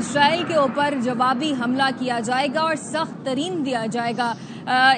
اسرائیل کے اوپر جوابی حملہ کیا جائے گا اور سخت ترین دیا جائے گا۔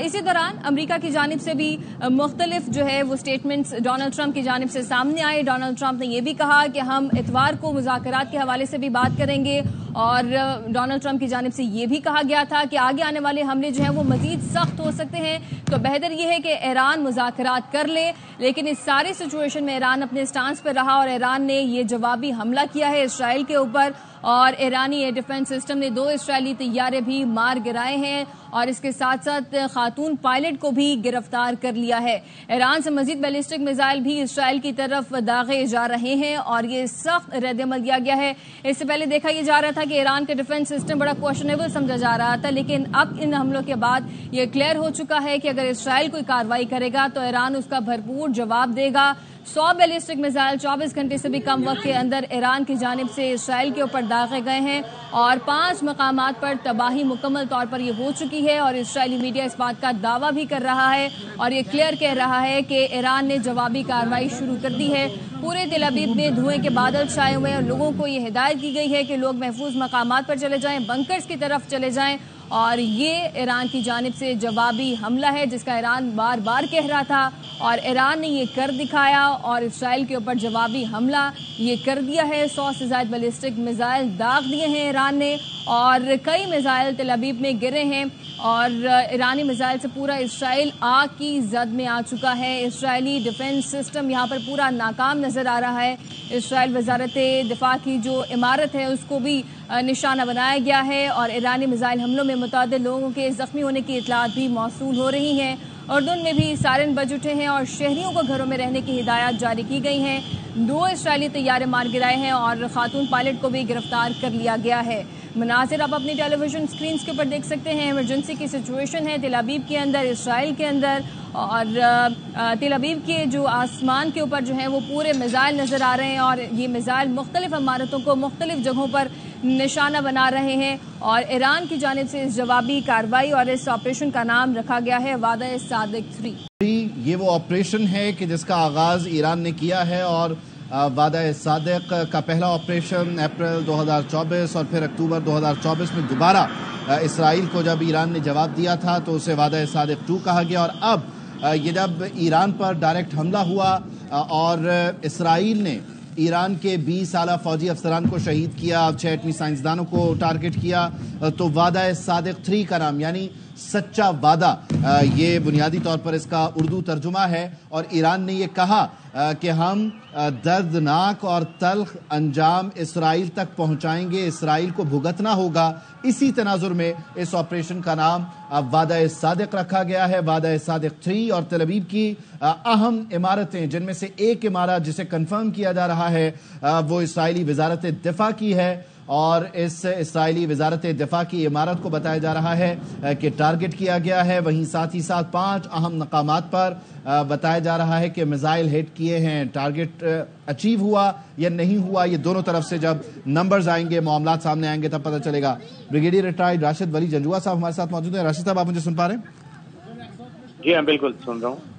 اسی دوران امریکہ کی جانب سے بھی مختلف جو ہے وہ سٹیٹمنٹس ڈونلڈ ٹرمپ کی جانب سے سامنے آئے۔ ڈونلڈ ٹرمپ نے یہ بھی کہا کہ ہم اتوار کو مذاکرات کے حوالے سے بھی بات کریں گے، اور ڈونلڈ ٹرمپ کی جانب سے یہ بھی کہا گیا تھا کہ آگے آنے والے حملے جو ہیں وہ مزید سخت ہو سکتے ہیں، تو بہتر یہ ہے کہ ایران مذاکرات کر لے۔ لیکن اس ساری سچویشن میں ایران اپنے سٹانس پر رہا اور ایران نے یہ جوابی حملہ کیا ہے اسرائیل کے اوپر، اور ایرانی ایئر ڈیفنس سسٹم نے 2 اسرائیلی طیارے بھی مار گرائے ہیں اور اس کے ساتھ ساتھ خاتون پائلٹ کو بھی گرفتار کر لیا ہے۔ ایران سے مزید بیلسٹک میزائل بھی اسرائیل کی طرف داغے جا رہے ہیں اور یہ سخت رد عمل دیا گیا ہے۔ اس سے پہلے دیکھا یہ جا رہا تھا کہ ایران کا ڈیفنس سسٹم بڑا کوشچنیبل سمجھا جا رہا تھا، لیکن اب ان حملوں کے بعد یہ کلیئر ہو چکا ہے کہ اگر اسرائیل کوئی کارروائی کرے گا تو ایران اس کا بھرپور جواب دے گا۔ 100 بیلسٹک میزائل 24 گھنٹے سے بھی کم وقت کے اندر ایران کی جانب سے اسرائیل کے اوپر داغے گئے ہیں اور 5 مقامات پر تباہی مکمل طور پر یہ ہو چکی ہے، اور اسرائیلی میڈیا اس بات کا دعویٰ بھی کر رہا ہے اور یہ کلیئر کہہ رہا ہے کہ ایران نے جوابی کارروائی شروع کر دی ہے۔ پورے تل ابیب میں دھوئیں کے بادل چھائے ہوئے ہیں اور لوگوں کو یہ ہدایت کی گئی ہے کہ لوگ محفوظ مقامات پر چلے جائیں، بنکرز کی طرف چلے جائیں، اور یہ ایران کی جانب سے جوابی حملہ ہے جس کا ایران بار بار کہہ رہا تھا، اور ایران نے یہ کر دکھایا اور اسرائیل کے اوپر جوابی حملہ یہ کر دیا ہے۔ 100 سے زائد بیلسٹک میزائل داغ دیے ہیں ایران نے، اور کئی میزائل تل ابیب میں گرے ہیں، اور ایرانی میزائل سے پورا اسرائیل آگ کی زد میں آ چکا ہے۔ اسرائیلی ڈیفنس سسٹم یہاں پر پورا ناکام نظر آ رہا ہے۔ اسرائیل وزارت دفاع کی جو عمارت ہے اس کو بھی نشانہ بنایا گیا ہے، اور ایرانی میزائل حملوں میں متعدد لوگوں کے زخمی ہونے کی اطلاعات بھی موصول ہو رہی ہیں۔ اردن میں بھی سائرن بج اٹھے ہیں اور شہریوں کو گھروں میں رہنے کی ہدایات جاری کی گئی ہیں۔ 2 اسرائیلی طیارے مار گرائے ہیں اور خاتون پائلٹ کو بھی گرفتار کر لیا گیا ہے۔ مناظر آپ اپنی ٹیلی ویژن سکرینز کے اوپر دیکھ سکتے ہیں۔ ایمرجنسی کی سچویشن ہے تل ابیب کے اندر، اسرائیل کے اندر، اور تل ابیب کے جو آسمان کے اوپر جو ہیں وہ پورے میزائل نظر آ رہے ہیں، اور یہ میزائل مختلف عمارتوں کو مختلف جگہوں پر نشانہ بنا رہے ہیں، اور ایران کی جانب سے اس جوابی کارروائی اور اس آپریشن کا نام رکھا گیا ہے وعدہ صادق 3۔ یہ وہ آپریشن ہے کہ جس کا آغاز ایران نے کیا ہے، اور وعدہ صادق کا پہلا آپریشن اپریل 2024 اور پھر اکتوبر 2024 میں دوبارہ اسرائیل کو جب ایران نے جواب دیا تھا تو اسے وعدہ صادق 2 کہا گیا، اور اب یہ جب ایران پر ڈائریکٹ حملہ ہوا اور اسرائیل نے ایران کے 20 اعلیٰ فوجی افسران کو شہید کیا، 6 ایٹمی سائنسدانوں کو ٹارگٹ کیا، تو وعدہ صادق 3 کا نام یعنی سچا وعدہ یہ بنیادی طور پر اس کا اردو ترجمہ ہے، اور ایران نے یہ کہا کہ ہم دردناک اور تلخ انجام اسرائیل تک پہنچائیں گے، اسرائیل کو بھگتنا ہوگا۔ اسی تناظر میں اس آپریشن کا نام وعدہ صادق رکھا گیا ہے، وعدہ صادق 3، اور تل ابیب کی اہم عمارتیں جن میں سے ایک عمارت جسے کنفرم کیا جا رہا ہے وہ اسرائیلی وزارت دفاع کی ہے، اور اس اسرائیلی وزارت دفاع کی عمارت کو بتایا جا رہا ہے کہ ٹارگٹ کیا گیا ہے۔ وہیں ساتھ ہی ساتھ 5 اہم مقامات پر بتایا جا رہا ہے کہ میزائل ہٹ کیے ہیں۔ ٹارگٹ اچیو ہوا یا نہیں ہوا یہ دونوں طرف سے جب نمبرز آئیں گے، معاملات سامنے آئیں گے تب پتہ چلے گا۔ بریگیڈیئر ریٹائرڈ راشد ولی جنجوعہ صاحب ہمارے ساتھ موجود ہیں۔ راشد صاحب آپ مجھے سن پا رہے ہیں؟ جی ہاں بالکل سن رہا ہوں۔